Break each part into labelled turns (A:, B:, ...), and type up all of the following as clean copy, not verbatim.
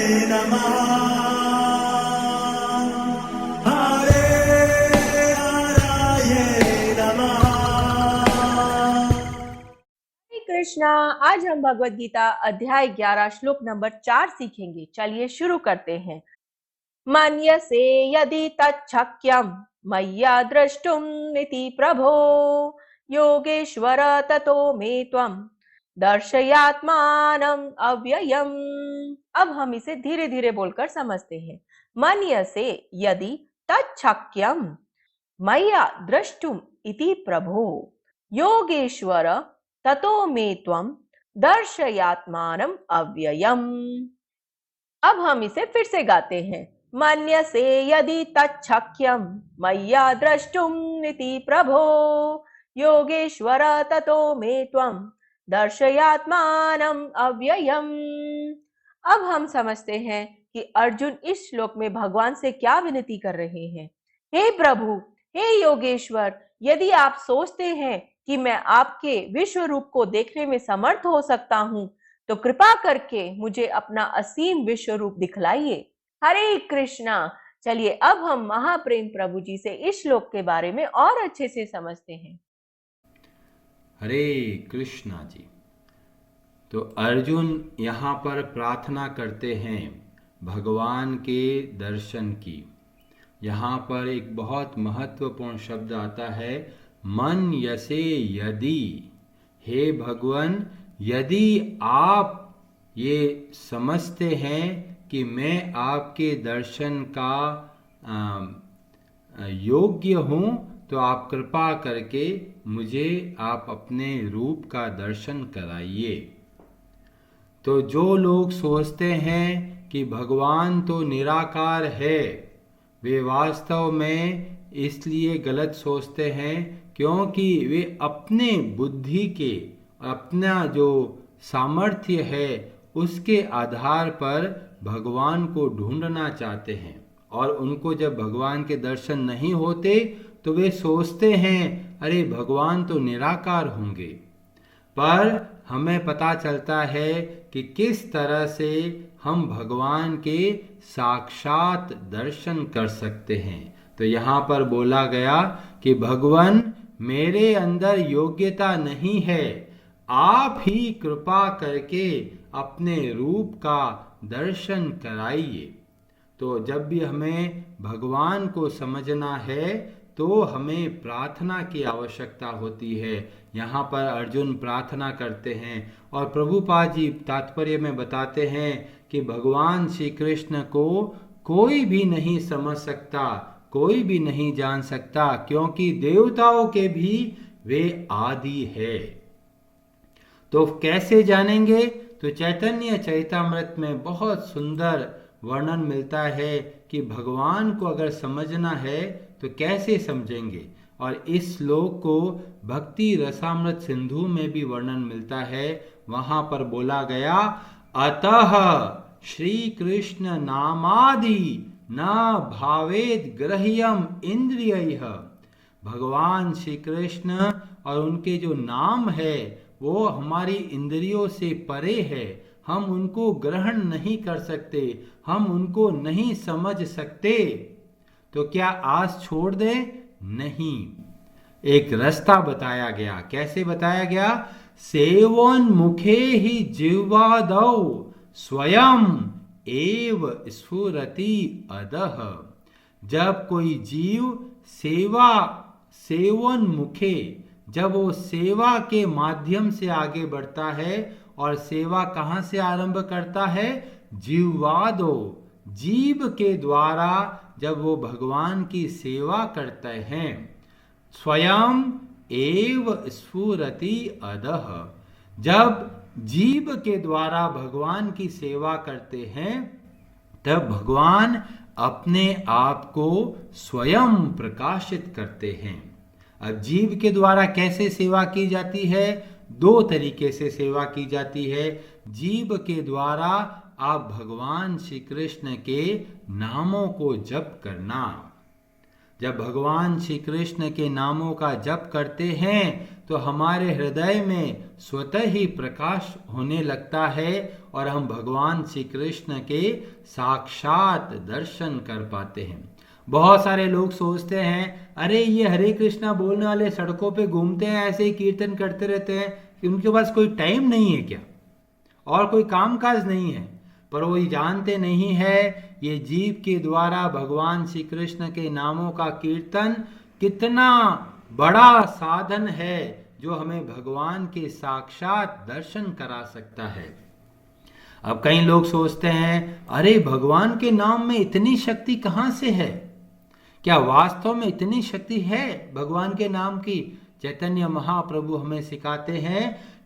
A: नमः। हरे हराये नमः।
B: हरे कृष्णा। आज हम भगवत गीता अध्याय 11 श्लोक नंबर 4 सीखेंगे। चलिए शुरू करते हैं। मन्यसे यदि तच्छक्यं मय्या द्रष्टुम् इति प्रभो योगेश्वर ततो मे त्वं दर्शयात्मानम् अव्ययम्। अब हम इसे धीरे धीरे बोलकर समझते हैं। मन्यसे यदि तच्छक्यं मय्या द्रष्टुम् इति प्रभो योगेश्वर ततो मे त्वं दर्शयात्मानम् अव्ययम्। अब हम इसे फिर से गाते हैं। मन्यसे यदि तच्छक्यं मय्या द्रष्टुम् इति प्रभो योगेश्वर ततो मे त्वं दर्शयात्मानम् अव्ययम्। अब हम समझते हैं कि अर्जुन इस श्लोक में भगवान से क्या विनती कर रहे हैं। हे प्रभु, हे योगेश्वर, यदि आप सोचते हैं कि मैं आपके विश्व रूप को देखने में समर्थ हो सकता हूं, तो कृपा करके मुझे अपना असीम विश्व रूप दिखलाइए। हरे कृष्णा। चलिए अब हम महाप्रेम प्रभु जी से इस श्लोक के बारे में और अच्छे से समझते हैं।
C: हरे कृष्णा जी। तो अर्जुन यहाँ पर प्रार्थना करते हैं भगवान के दर्शन की। यहाँ पर एक बहुत महत्वपूर्ण शब्द आता है, मन यसे यदि। हे भगवान, यदि आप ये समझते हैं कि मैं आपके दर्शन का योग्य हूँ, तो आप कृपा करके मुझे आप अपने रूप का दर्शन कराइए। तो जो लोग सोचते हैं कि भगवान तो निराकार है, वे वास्तव में इसलिए गलत सोचते हैं क्योंकि वे अपने बुद्धि के, अपना जो सामर्थ्य है उसके आधार पर भगवान को ढूंढना चाहते हैं। और उनको जब भगवान के दर्शन नहीं होते तो वे सोचते हैं अरे भगवान तो निराकार होंगे। पर हमें पता चलता है कि किस तरह से हम भगवान के साक्षात दर्शन कर सकते हैं। तो यहाँ पर बोला गया कि भगवान, मेरे अंदर योग्यता नहीं है, आप ही कृपा करके अपने रूप का दर्शन कराइए। तो जब भी हमें भगवान को समझना है तो हमें प्रार्थना की आवश्यकता होती है। यहाँ पर अर्जुन प्रार्थना करते हैं और प्रभुपाद जी तात्पर्य में बताते हैं कि भगवान श्री कृष्ण को कोई भी नहीं समझ सकता, कोई भी नहीं जान सकता, क्योंकि देवताओं के भी वे आदि है। तो कैसे जानेंगे? तो चैतन्य चैतामृत में बहुत सुंदर वर्णन मिलता है कि भगवान को अगर समझना है तो कैसे समझेंगे। और इस श्लोक को भक्ति रसामृत सिंधु में भी वर्णन मिलता है। वहां पर बोला गया, अतः श्री कृष्ण नामादि न भावेद ग्रह्यम इंद्रियैः। भगवान श्री कृष्ण और उनके जो नाम है वो हमारी इंद्रियों से परे है। हम उनको ग्रहण नहीं कर सकते, हम उनको नहीं समझ सकते। तो क्या आस छोड़ दें? नहीं। एक रास्ता बताया गया। कैसे बताया गया? सेवन मुखे ही जिह्वादौ स्वयं एव स्फुरति अधः। जब कोई जीव सेवन मुखे, जब वो सेवा के माध्यम से आगे बढ़ता है, और सेवा कहाँ से आरंभ करता है? जिह्वादो, जीव के द्वारा जब वो भगवान की सेवा करते हैं, स्वयं एव स्फुरति अधः। जब जीव के द्वारा भगवान की सेवा करते हैं तब भगवान अपने आप को स्वयं प्रकाशित करते हैं। अब जीव के द्वारा कैसे सेवा की जाती है? दो तरीके से सेवा की जाती है। जीव के द्वारा आप भगवान श्री कृष्ण के नामों को जप करना। जब भगवान श्री कृष्ण के नामों का जप करते हैं तो हमारे हृदय में स्वतः ही प्रकाश होने लगता है और हम भगवान श्री कृष्ण के साक्षात दर्शन कर पाते हैं। बहुत सारे लोग सोचते हैं अरे ये हरे कृष्णा बोलने वाले सड़कों पे घूमते हैं, ऐसे ही कीर्तन करते रहते हैं, कि उनके पास कोई टाइम नहीं है क्या और कोई कामकाज नहीं है। पर वो जानते नहीं है ये जीव के द्वारा भगवान श्री कृष्ण के नामों का कीर्तन कितना बड़ा साधन है जो हमें भगवान के साक्षात दर्शन करा सकता है। अब कई लोग सोचते हैं अरे भगवान के नाम में इतनी शक्ति कहां से है, क्या वास्तव में इतनी शक्ति है भगवान के नाम की? चैतन्य महाप्रभु हमें सिखाते हैं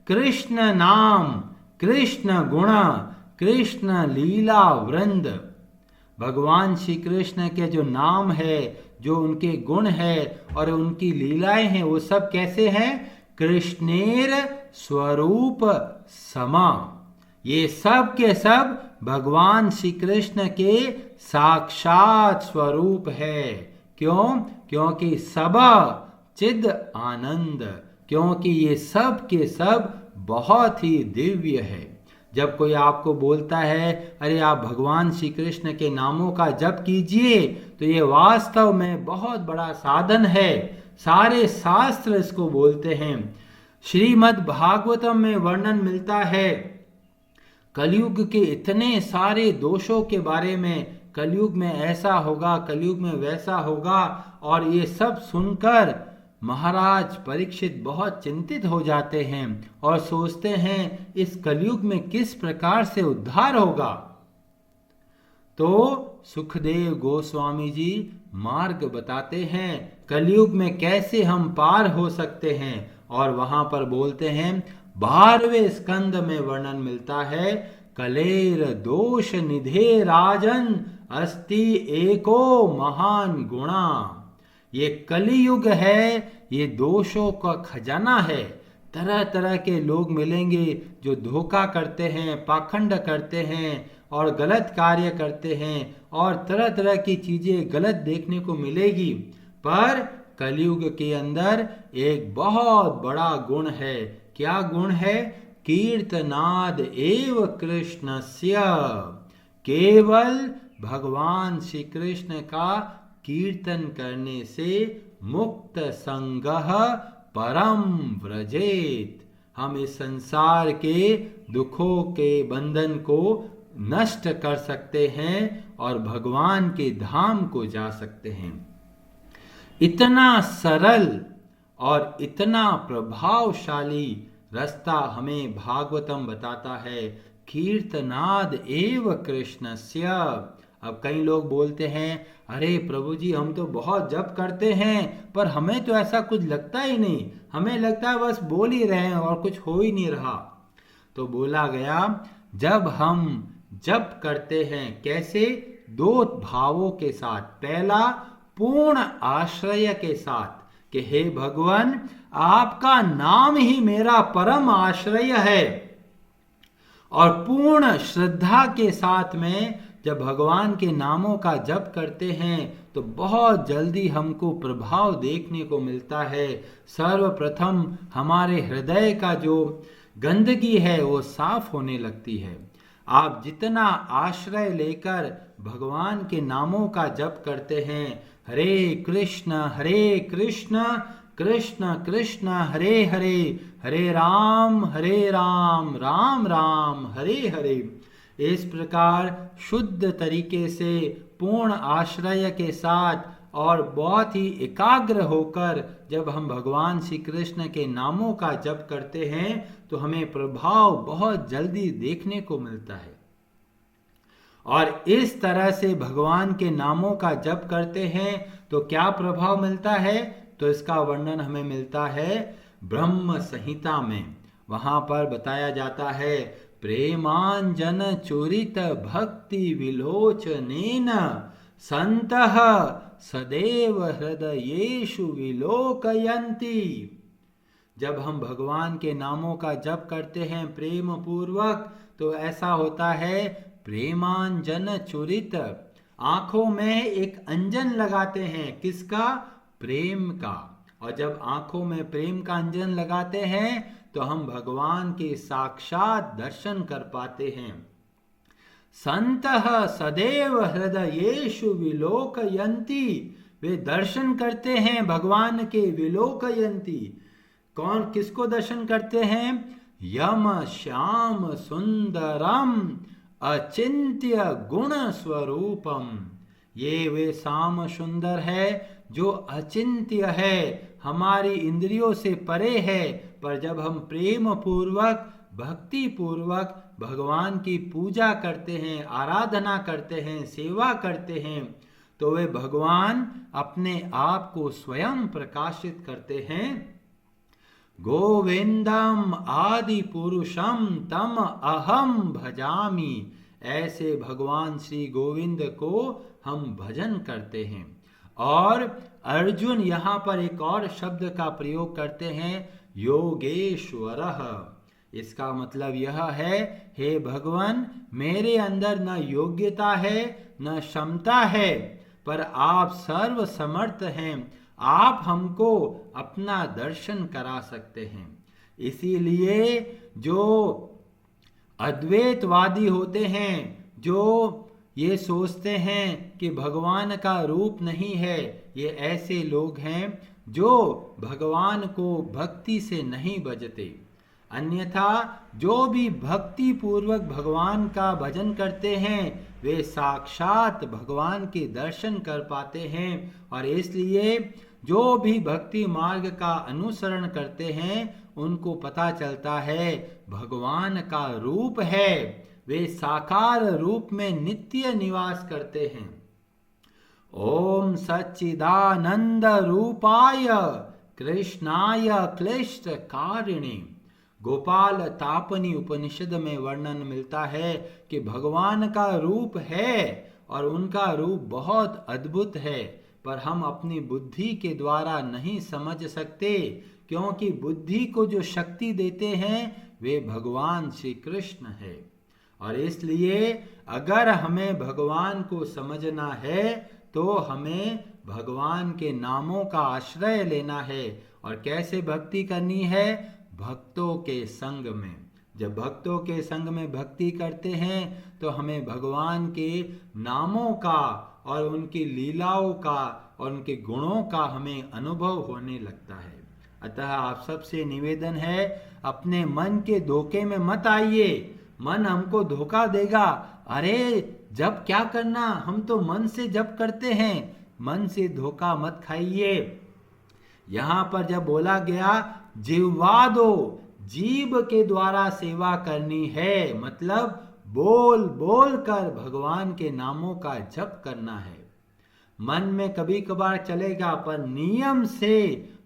C: कृष्ण नाम, कृष्ण गुण, कृष्ण लीला वृंद। भगवान श्री कृष्ण के जो नाम है, जो उनके गुण है और उनकी लीलाएं हैं, वो सब कैसे हैं? कृष्णेर स्वरूप समा। ये सब के सब भगवान श्री कृष्ण के साक्षात स्वरूप है। क्यों? क्योंकि सब चिद आनंद, क्योंकि ये सब के सब बहुत ही दिव्य है। जब कोई आपको बोलता है अरे आप भगवान श्री कृष्ण के नामों का जप कीजिए, तो ये वास्तव में बहुत बड़ा साधन है। सारे शास्त्र इसको बोलते हैं। श्रीमद् भागवतम में वर्णन मिलता है कलयुग के इतने सारे दोषों के बारे में, कलयुग में ऐसा होगा, कलयुग में वैसा होगा, और ये सब सुनकर महाराज परीक्षित बहुत चिंतित हो जाते हैं और सोचते हैं इस कलयुग में किस प्रकार से उद्धार होगा। तो सुखदेव गोस्वामी जी मार्ग बताते हैं कलयुग में कैसे हम पार हो सकते हैं, और वहां पर बोलते हैं 12वें स्कंद में वर्णन मिलता है कलेर दोष निधे राजन अस्ति एको महान गुणा। ये कलियुग है, ये दोषों का खजाना है। तरह तरह के लोग मिलेंगे जो धोखा करते हैं, पाखंड करते हैं और गलत कार्य करते हैं, और तरह तरह की चीजें गलत देखने को मिलेगी। पर कलयुग के अंदर एक बहुत बड़ा गुण है। क्या गुण है? कीर्तनाद एव कृष्णस्य। केवल भगवान श्री कृष्ण का कीर्तन करने से मुक्त संगः परम व्रजेत। हम इस संसार के दुखों के बंधन को नष्ट कर सकते हैं और भगवान के धाम को जा सकते हैं। इतना सरल और इतना प्रभावशाली रास्ता हमें भागवतम बताता है। कीर्तनाद एव कृष्णस्य। अब कई लोग बोलते हैं अरे प्रभु जी हम तो बहुत जप करते हैं पर हमें तो ऐसा कुछ लगता ही नहीं, हमें लगता है बस बोल ही रहे हैं और कुछ हो ही नहीं रहा। तो बोला गया जब हम जप करते हैं कैसे? 2 भावों के साथ। पहला पूर्ण आश्रय के साथ कि हे भगवान आपका नाम ही मेरा परम आश्रय है, और पूर्ण श्रद्धा के साथ में जब भगवान के नामों का जप करते हैं तो बहुत जल्दी हमको प्रभाव देखने को मिलता है। सर्वप्रथम हमारे हृदय का जो गंदगी है वो साफ होने लगती है। आप जितना आश्रय लेकर भगवान के नामों का जप करते हैं, हरे कृष्ण कृष्ण कृष्ण हरे हरे, हरे राम राम राम हरे हरे, इस प्रकार शुद्ध तरीके से पूर्ण आश्रय के साथ और बहुत ही एकाग्र होकर जब हम भगवान श्री कृष्ण के नामों का जप करते हैं तो हमें प्रभाव बहुत जल्दी देखने को मिलता है। और इस तरह से भगवान के नामों का जप करते हैं तो क्या प्रभाव मिलता है? तो इसका वर्णन हमें मिलता है ब्रह्म संहिता में। वहां पर बताया जाता है प्रेमांजन चुरित भक्ति विलोचनेन संतः सदैव हृदयेषु विलोकयन्ति। जब हम भगवान के नामों का जप करते हैं प्रेम पूर्वक तो ऐसा होता है प्रेमांजन चुरित, आंखों में एक अंजन लगाते हैं। किसका? प्रेम का। और जब आंखों में प्रेम का अंजन लगाते हैं तो हम भगवान के साक्षात दर्शन कर पाते हैं। संतः सदैव हृदयेषु विलोकयन्ति, वे दर्शन करते हैं भगवान के। विलोकयन्ति, कौन किसको दर्शन करते हैं? यम श्याम सुंदरम अचिंत्य गुण स्वरूपम, ये वे श्याम सुंदर है जो अचिंत्य है, हमारी इंद्रियों से परे है। पर जब हम प्रेम पूर्वक भक्ति पूर्वक भगवान की पूजा करते हैं, आराधना करते हैं, सेवा करते हैं, तो वे भगवान अपने आप को स्वयं प्रकाशित करते हैं। गोविंदम आदि पुरुषम तम अहम भजामि, ऐसे भगवान श्री गोविंद को हम भजन करते हैं। और अर्जुन यहाँ पर एक और शब्द का प्रयोग करते हैं, योगेश्वरः। इसका मतलब यह है, हे भगवान, मेरे अंदर न योग्यता है न क्षमता है, पर आप सर्व समर्थ हैं, आप हमको अपना दर्शन करा सकते हैं। इसीलिए जो अद्वैतवादी होते हैं, जो ये सोचते हैं कि भगवान का रूप नहीं है, ये ऐसे लोग हैं जो भगवान को भक्ति से नहीं भजते। अन्यथा जो भी भक्ति पूर्वक भगवान का भजन करते हैं वे साक्षात भगवान के दर्शन कर पाते हैं। और इसलिए जो भी भक्ति मार्ग का अनुसरण करते हैं उनको पता चलता है भगवान का रूप है, वे साकार रूप में नित्य निवास करते हैं। ओम सच्चिदानंद रूपाय कृष्णाय क्लिष्ट कारिणे, गोपाल तापनी उपनिषद में वर्णन मिलता है कि भगवान का रूप है और उनका रूप बहुत अद्भुत है, पर हम अपनी बुद्धि के द्वारा नहीं समझ सकते, क्योंकि बुद्धि को जो शक्ति देते हैं वे भगवान श्री कृष्ण है। और इसलिए अगर हमें भगवान को समझना है तो हमें भगवान के नामों का आश्रय लेना है। और कैसे भक्ति करनी है? भक्तों के संग में। जब भक्तों के संग में भक्ति करते हैं तो हमें भगवान के नामों का और उनकी लीलाओं का और उनके गुणों का हमें अनुभव होने लगता है। अतः आप सबसे निवेदन है, अपने मन के धोखे में मत आइए। मन हमको धोखा देगा, अरे जप क्या करना, हम तो मन से जप करते हैं। मन से धोखा मत खाइए। यहाँ पर जब बोला गया जिह्वा दो, जीभ के द्वारा सेवा करनी है, मतलब बोल बोल कर भगवान के नामों का जप करना है। मन में कभी कभार चलेगा, पर नियम से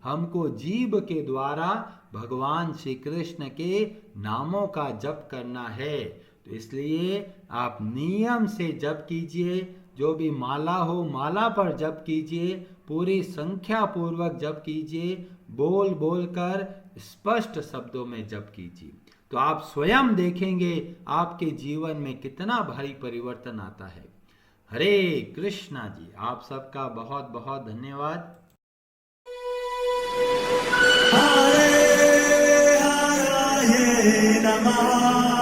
C: हमको जीभ के द्वारा भगवान श्री कृष्ण के नामों का जप करना है। तो इसलिए आप नियम से जप कीजिए, जो भी माला हो माला पर जप कीजिए, पूरी संख्या पूर्वक जप कीजिए, बोल बोल कर स्पष्ट शब्दों में जप कीजिए। तो आप स्वयं देखेंगे आपके जीवन में कितना भारी परिवर्तन आता है। हरे कृष्णा जी, आप सबका बहुत बहुत धन्यवाद।
A: हरे हरे नमः।